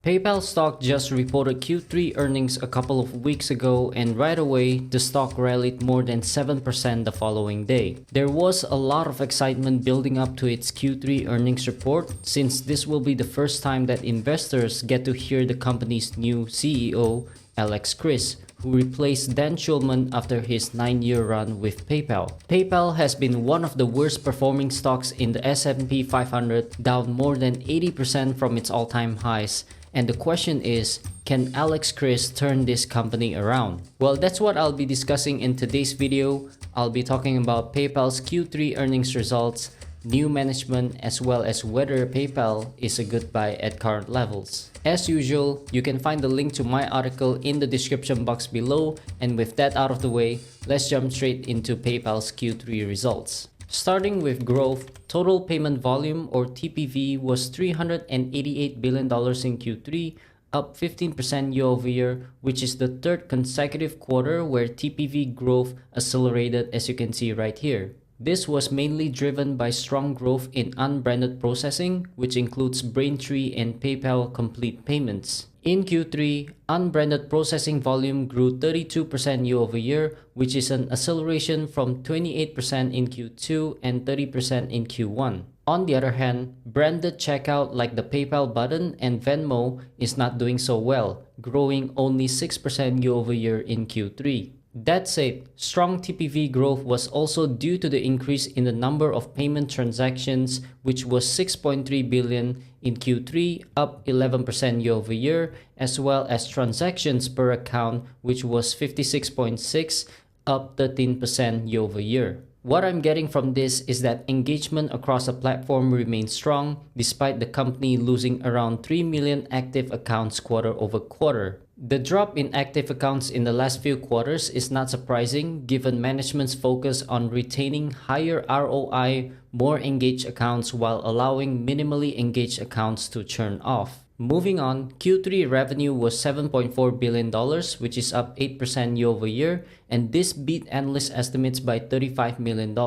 PayPal stock just reported Q3 earnings a couple of weeks ago, and right away, the stock rallied more than 7% the following day. There was a lot of excitement building up to its Q3 earnings report, since this will be the first time that investors get to hear the company's new CEO, Alex Chriss, who replaced Dan Schulman after his 9-year run with PayPal. PayPal has been one of the worst performing stocks in the S&P 500, down more than 80% from its all-time highs. And the question is, can Alex Chriss turn this company around? Well, that's what I'll be discussing in today's video. I'll be talking about PayPal's Q3 earnings results, new management, as well as whether PayPal is a good buy at current levels. As usual, you can find the link to my article in the description box below, and with that out of the way, let's jump straight into PayPal's Q3 results. Starting with growth, total payment volume or TPV was $388 billion in Q3, up 15% year over year, which is the third consecutive quarter where TPV growth accelerated, as you can see right here. This was mainly driven by strong growth in unbranded processing, which includes Braintree and PayPal Complete Payments. In Q3, unbranded processing volume grew 32% year over year, which is an acceleration from 28% in Q2 and 30% in Q1. On the other hand, branded checkout like the PayPal button and Venmo is not doing so well, growing only 6% year over year in Q3. That said, strong TPV growth was also due to the increase in the number of payment transactions, which was 6.3 billion in Q3, up 11% year over year, as well as transactions per account, which was 56.6, up 13% year over year. What I'm getting from this is that engagement across the platform remains strong, despite the company losing around 3 million active accounts quarter over quarter. The drop in active accounts in the last few quarters is not surprising given management's focus on retaining higher ROI, more engaged accounts while allowing minimally engaged accounts to churn off. Moving on, Q3 revenue was $7.4 billion, which is up 8% year over year, and this beat analyst estimates by $35 million.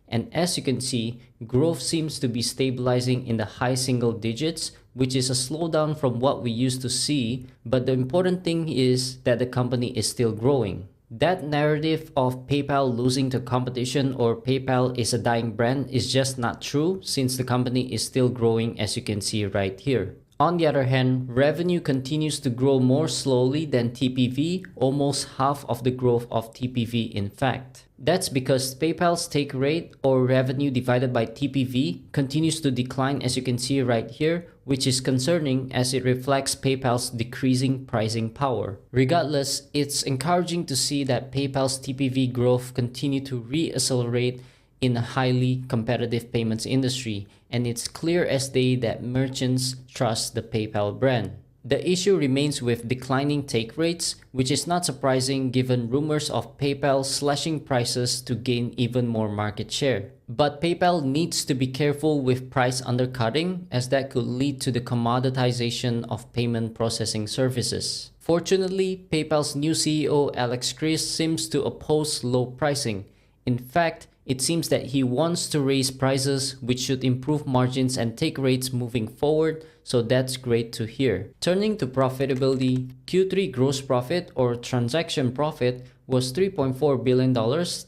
And as you can see, growth seems to be stabilizing in the high single digits, which is a slowdown from what we used to see, but the important thing is that the company is still growing. That narrative of PayPal losing to competition or PayPal is a dying brand is just not true, since the company is still growing, as you can see right here. On the other hand, revenue continues to grow more slowly than TPV, almost half of the growth of TPV in fact. That's because PayPal's take rate or revenue divided by TPV continues to decline, as you can see right here, which is concerning as it reflects PayPal's decreasing pricing power. Regardless, it's encouraging to see that PayPal's TPV growth continue to re-accelerate in a highly competitive payments industry, and it's clear as day that merchants trust the PayPal brand. The issue remains with declining take rates, which is not surprising given rumors of PayPal slashing prices to gain even more market share. But PayPal needs to be careful with price undercutting, as that could lead to the commoditization of payment processing services. Fortunately, PayPal's new CEO Alex Chriss seems to oppose low pricing. In fact, it seems that he wants to raise prices, which should improve margins and take rates moving forward, so that's great to hear. Turning to profitability, Q3 gross profit or transaction profit was $3.4 billion,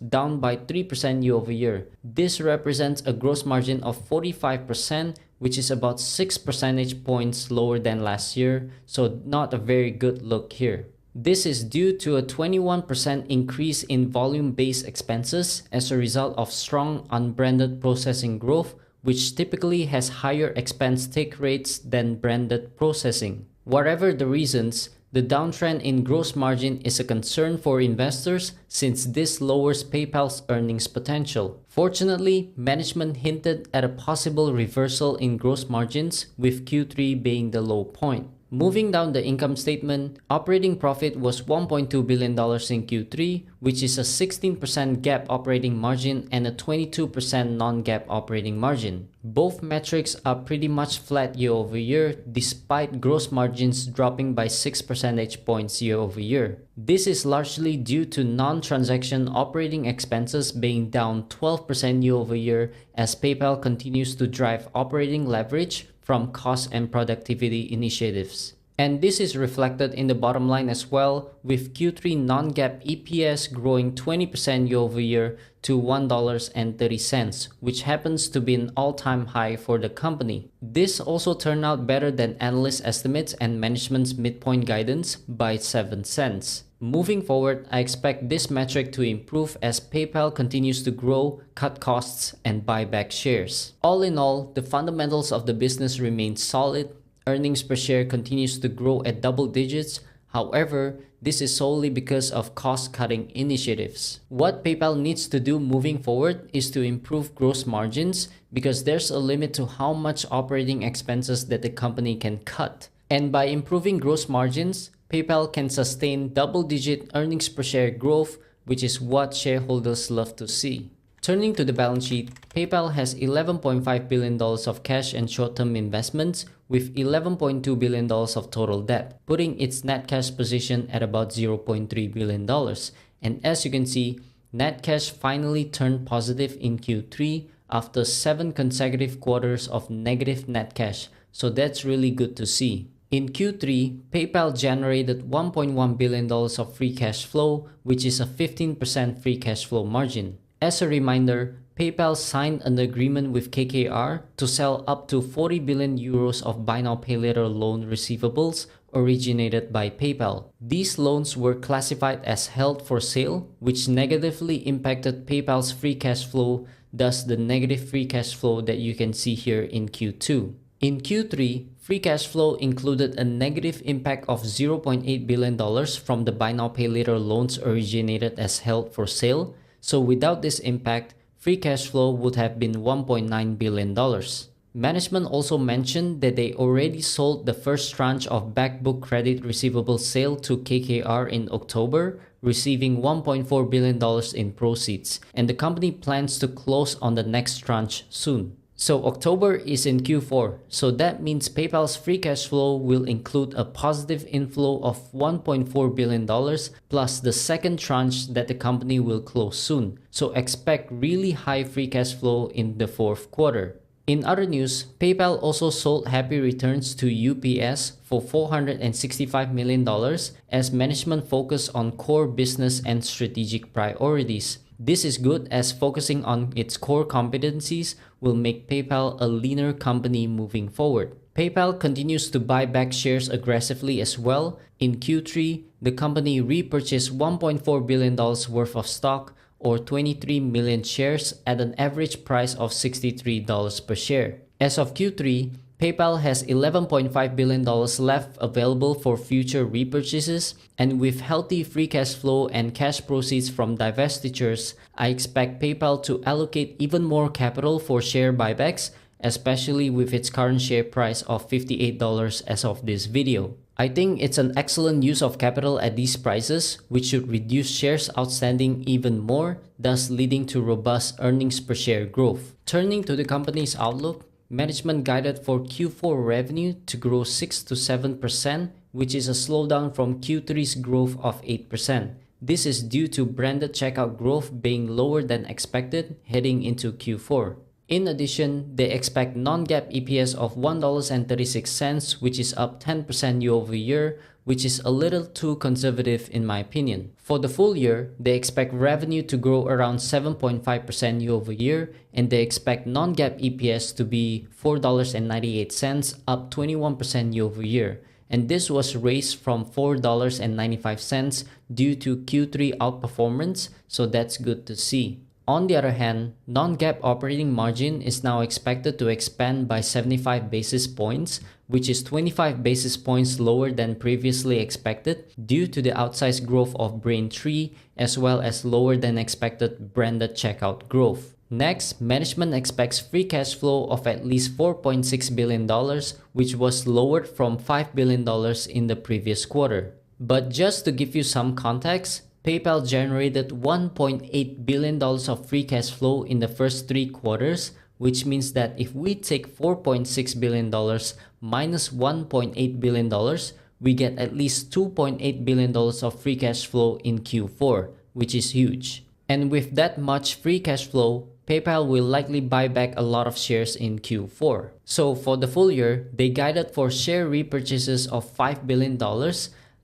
down by 3% year over year. This represents a gross margin of 45%, which is about 6 percentage points lower than last year, so not a very good look here. This is due to a 21% increase in volume-based expenses as a result of strong unbranded processing growth, which typically has higher expense take rates than branded processing. Whatever the reasons, the downtrend in gross margin is a concern for investors since this lowers PayPal's earnings potential. Fortunately, management hinted at a possible reversal in gross margins, with Q3 being the low point. Moving down the income statement, operating profit was $1.2 billion in Q3, which is a 16% GAAP operating margin and a 22% non-GAAP operating margin. Both metrics are pretty much flat year over year, despite gross margins dropping by 6 percentage points year over year. This is largely due to non-transaction operating expenses being down 12% year over year as PayPal continues to drive operating leverage from cost and productivity initiatives. And this is reflected in the bottom line as well, with Q3 non-GAAP EPS growing 20% year over year to $1.30, which happens to be an all-time high for the company. This also turned out better than analyst estimates and management's midpoint guidance by 7 cents. Moving forward, I expect this metric to improve as PayPal continues to grow, cut costs, and buy back shares. All in all, the fundamentals of the business remain solid. Earnings per share continues to grow at double digits. However, this is solely because of cost-cutting initiatives. What PayPal needs to do moving forward is to improve gross margins because there's a limit to how much operating expenses that the company can cut. And by improving gross margins, PayPal can sustain double-digit earnings per share growth, which is what shareholders love to see. Turning to the balance sheet, PayPal has $11.5 billion of cash and short-term investments with $11.2 billion of total debt, putting its net cash position at about $0.3 billion. And as you can see, net cash finally turned positive in Q3 after 7 consecutive quarters of negative net cash, so that's really good to see. In Q3, PayPal generated $1.1 billion of free cash flow, which is a 15% free cash flow margin. As a reminder, PayPal signed an agreement with KKR to sell up to 40 billion euros of buy now pay later loan receivables originated by PayPal. These loans were classified as held for sale, which negatively impacted PayPal's free cash flow, thus the negative free cash flow that you can see here in Q2. In Q3, free cash flow included a negative impact of $0.8 billion from the buy now pay later loans originated as held for sale. So without this impact, free cash flow would have been $1.9 billion. Management also mentioned that they already sold the first tranche of backbook credit receivable sale to KKR in October, receiving $1.4 billion in proceeds, and the company plans to close on the next tranche soon. So October is in Q4, so that means PayPal's free cash flow will include a positive inflow of $1.4 billion plus the second tranche that the company will close soon. So expect really high free cash flow in the fourth quarter. In other news, PayPal also sold Happy Returns to UPS for $465 million as management focused on core business and strategic priorities. This is good as focusing on its core competencies will make PayPal a leaner company moving forward. PayPal continues to buy back shares aggressively as well. In Q3, the company repurchased $1.4 billion worth of stock or 23 million shares at an average price of $63 per share. As of Q3, PayPal has $11.5 billion left available for future repurchases, and with healthy free cash flow and cash proceeds from divestitures, I expect PayPal to allocate even more capital for share buybacks, especially with its current share price of $58 as of this video. I think it's an excellent use of capital at these prices, which should reduce shares outstanding even more, thus leading to robust earnings per share growth. Turning to the company's outlook, management guided for Q4 revenue to grow 6 to 7%, which is a slowdown from Q3's growth of 8%. This is due to branded checkout growth being lower than expected heading into Q4. In addition, they expect non-GAAP EPS of $1.36, which is up 10% year over year, which is a little too conservative in my opinion. For the full year, they expect revenue to grow around 7.5% year over year, and they expect non-GAAP EPS to be $4.98, up 21% year over year. And this was raised from $4.95 due to Q3 outperformance, so that's good to see. On the other hand, non-GAAP operating margin is now expected to expand by 75 basis points, which is 25 basis points lower than previously expected due to the outsized growth of Braintree as well as lower than expected branded checkout growth. Next, management expects free cash flow of at least $4.6 billion, which was lowered from $5 billion in the previous quarter. But just to give you some context, PayPal generated $1.8 billion of free cash flow in the first 3 quarters, which means that if we take $4.6 billion minus $1.8 billion, we get at least $2.8 billion of free cash flow in Q4, which is huge. And with that much free cash flow, PayPal will likely buy back a lot of shares in Q4. So for the full year, they guided for share repurchases of $5 billion.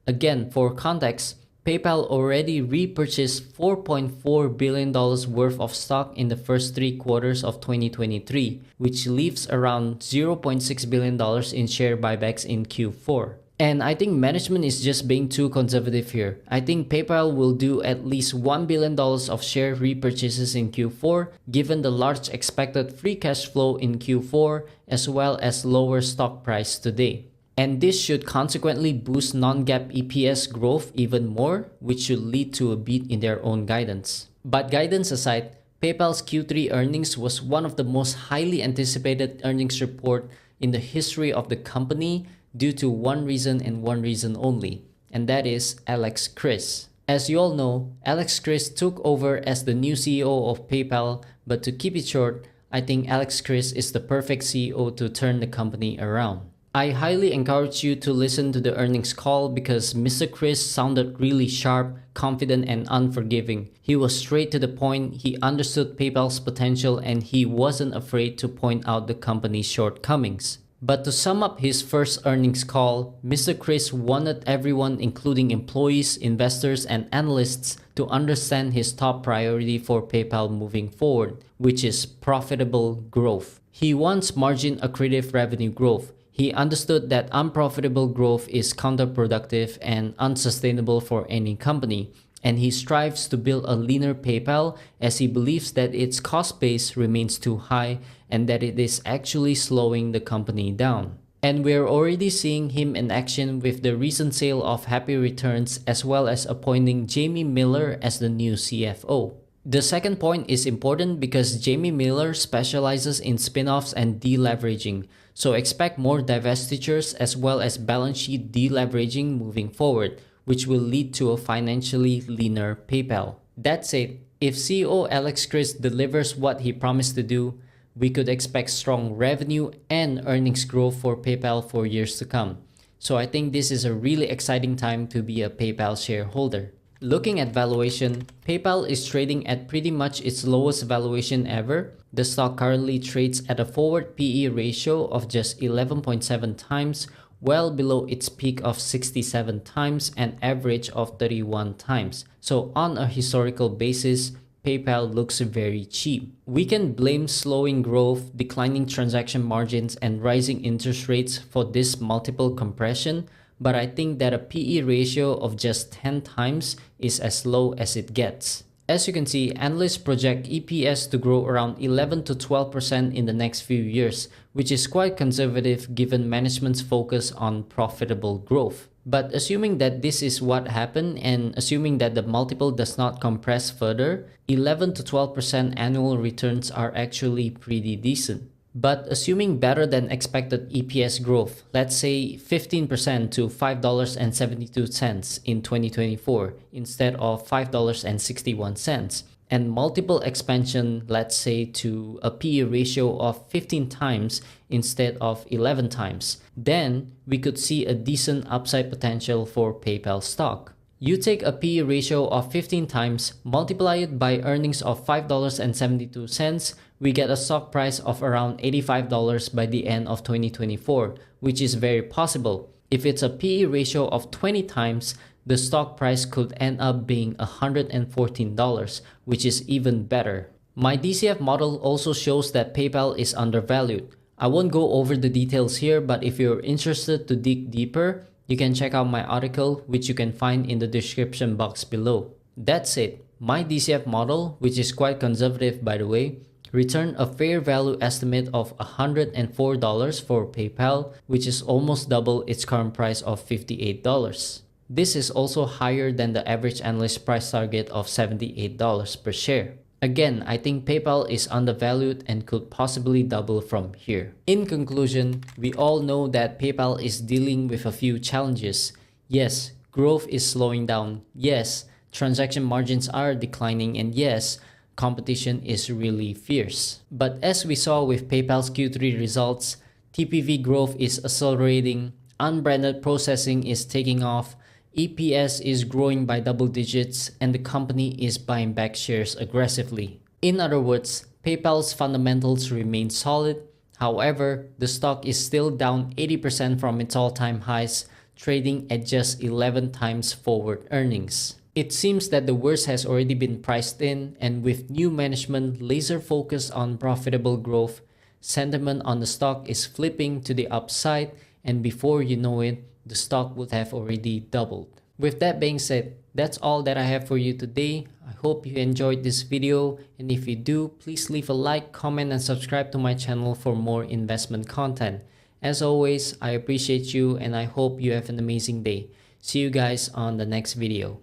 Again, for context, PayPal already repurchased $4.4 billion worth of stock in the first 3 quarters of 2023, which leaves around $0.6 billion in share buybacks in Q4. And I think management is just being too conservative here. I think PayPal will do at least $1 billion of share repurchases in Q4, given the large expected free cash flow in Q4 as well as lower stock price today. And this should consequently boost non-GAAP EPS growth even more, which should lead to a beat in their own guidance. But guidance aside, PayPal's Q3 earnings was one of the most highly anticipated earnings report in the history of the company due to one reason and one reason only, and that is Alex Chriss. As you all know, Alex Chriss took over as the new CEO of PayPal, but to keep it short, I think Alex Chriss is the perfect CEO to turn the company around. I highly encourage you to listen to the earnings call because Mr. Chriss sounded really sharp, confident, and unforgiving. He was straight to the point, he understood PayPal's potential, and he wasn't afraid to point out the company's shortcomings. But to sum up his first earnings call, Mr. Chriss wanted everyone, including employees, investors, and analysts, to understand his top priority for PayPal moving forward, which is profitable growth. He wants margin accretive revenue growth. He understood that unprofitable growth is counterproductive and unsustainable for any company, and he strives to build a leaner PayPal as he believes that its cost base remains too high and that it is actually slowing the company down. And we're already seeing him in action with the recent sale of Happy Returns as well as appointing Jamie Miller as the new CFO. The second point is important because Jamie Miller specializes in spin-offs and deleveraging, so expect more divestitures as well as balance sheet deleveraging moving forward, which will lead to a financially leaner PayPal. That said, if CEO Alex Chriss delivers what he promised to do, we could expect strong revenue and earnings growth for PayPal for years to come. So I think this is a really exciting time to be a PayPal shareholder. Looking at valuation, PayPal is trading at pretty much its lowest valuation ever. The stock currently trades at a forward PE ratio of just 11.7 times, well below its peak of 67 times and average of 31 times. So on a historical basis, PayPal looks very cheap. We can blame slowing growth, declining transaction margins, and rising interest rates for this multiple compression, but I think that a PE ratio of just 10 times is as low as it gets. As you can see, analysts project EPS to grow around 11 to 12% in the next few years, which is quite conservative given management's focus on profitable growth. But assuming that this is what happened and assuming that the multiple does not compress further, 11 to 12% annual returns are actually pretty decent. But assuming better than expected EPS growth, let's say 15% to $5.72 in 2024 instead of $5.61, and multiple expansion, let's say to a PE ratio of 15 times instead of 11 times, then we could see a decent upside potential for PayPal stock. You take a PE ratio of 15 times, multiply it by earnings of $5.72, we get a stock price of around $85 by the end of 2024, which is very possible. If it's a PE ratio of 20 times, the stock price could end up being $114, which is even better. My DCF model also shows that PayPal is undervalued. I won't go over the details here, but if you're interested to dig deeper, you can check out my article, which you can find in the description box below. That's it. My DCF model, which is quite conservative by the way, returned a fair value estimate of $104 for PayPal, which is almost double its current price of $58. This is also higher than the average analyst price target of $78 per share. Again, I think PayPal is undervalued and could possibly double from here. In conclusion, we all know that PayPal is dealing with a few challenges. Yes, growth is slowing down. Yes, transaction margins are declining. And yes, competition is really fierce. But as we saw with PayPal's Q3 results, TPV growth is accelerating, unbranded processing is taking off, EPS is growing by double digits, and the company is buying back shares aggressively. In other words, PayPal's fundamentals remain solid. However, the stock is still down 80% from its all-time highs, trading at just 11 times forward earnings. It seems that the worst has already been priced in, and with new management laser focused on profitable growth, sentiment on the stock is flipping to the upside, and before you know it, the stock would have already doubled. With that being said, that's all that I have for you today. I hope you enjoyed this video, and if you do, please leave a like, comment, and subscribe to my channel for more investment content. As always, I appreciate you and I hope you have an amazing day. See you guys on the next video.